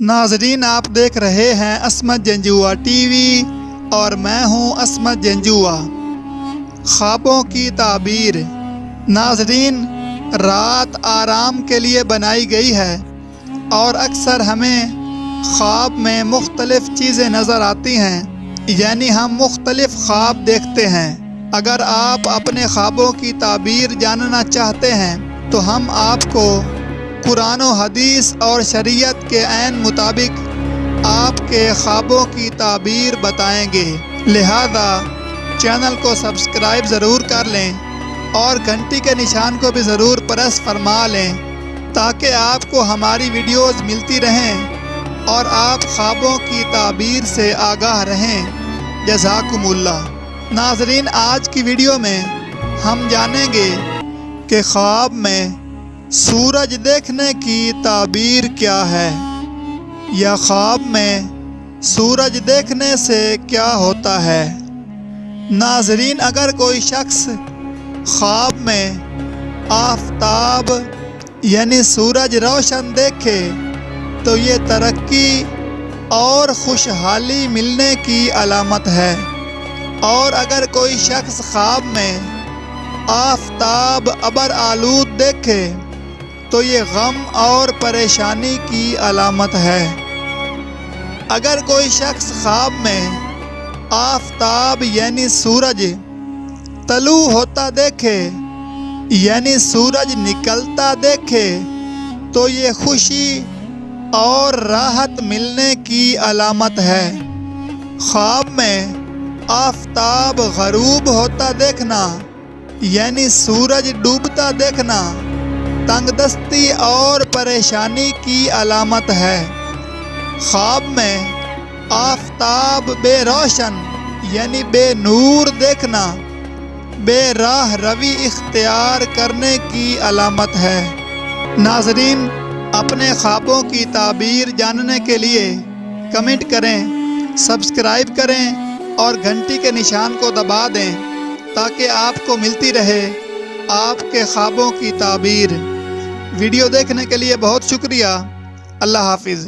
ناظرین، آپ دیکھ رہے ہیں عصمت جنجوعہ ٹی وی اور میں ہوں عصمت جنجوعہ۔ خوابوں کی تعبیر۔ ناظرین، رات آرام کے لیے بنائی گئی ہے اور اکثر ہمیں خواب میں مختلف چیزیں نظر آتی ہیں، یعنی ہم مختلف خواب دیکھتے ہیں۔ اگر آپ اپنے خوابوں کی تعبیر جاننا چاہتے ہیں تو ہم آپ کو قرآن و حدیث اور شریعت کے عین مطابق آپ کے خوابوں کی تعبیر بتائیں گے، لہذا چینل کو سبسکرائب ضرور کر لیں اور گھنٹی کے نشان کو بھی ضرور پریس فرما لیں تاکہ آپ کو ہماری ویڈیوز ملتی رہیں اور آپ خوابوں کی تعبیر سے آگاہ رہیں۔ جزاکم اللہ۔ ناظرین، آج کی ویڈیو میں ہم جانیں گے کہ خواب میں سورج دیکھنے کی تعبیر کیا ہے، یا خواب میں سورج دیکھنے سے کیا ہوتا ہے۔ ناظرین، اگر کوئی شخص خواب میں آفتاب یعنی سورج روشن دیکھے تو یہ ترقی اور خوشحالی ملنے کی علامت ہے، اور اگر کوئی شخص خواب میں آفتاب ابر آلود دیکھے تو یہ غم اور پریشانی کی علامت ہے۔ اگر کوئی شخص خواب میں آفتاب یعنی سورج طلوع ہوتا دیکھے یعنی سورج نکلتا دیکھے تو یہ خوشی اور راحت ملنے کی علامت ہے۔ خواب میں آفتاب غروب ہوتا دیکھنا یعنی سورج ڈوبتا دیکھنا تنگ دستی اور پریشانی کی علامت ہے۔ خواب میں آفتاب بے روشن یعنی بے نور دیکھنا بے راہ روی اختیار کرنے کی علامت ہے۔ ناظرین، اپنے خوابوں کی تعبیر جاننے کے لیے کمنٹ کریں، سبسکرائب کریں اور گھنٹی کے نشان کو دبا دیں تاکہ آپ کو ملتی رہے آپ کے خوابوں کی تعبیر۔ ویڈیو دیکھنے کے لیے بہت شکریہ۔ اللہ حافظ۔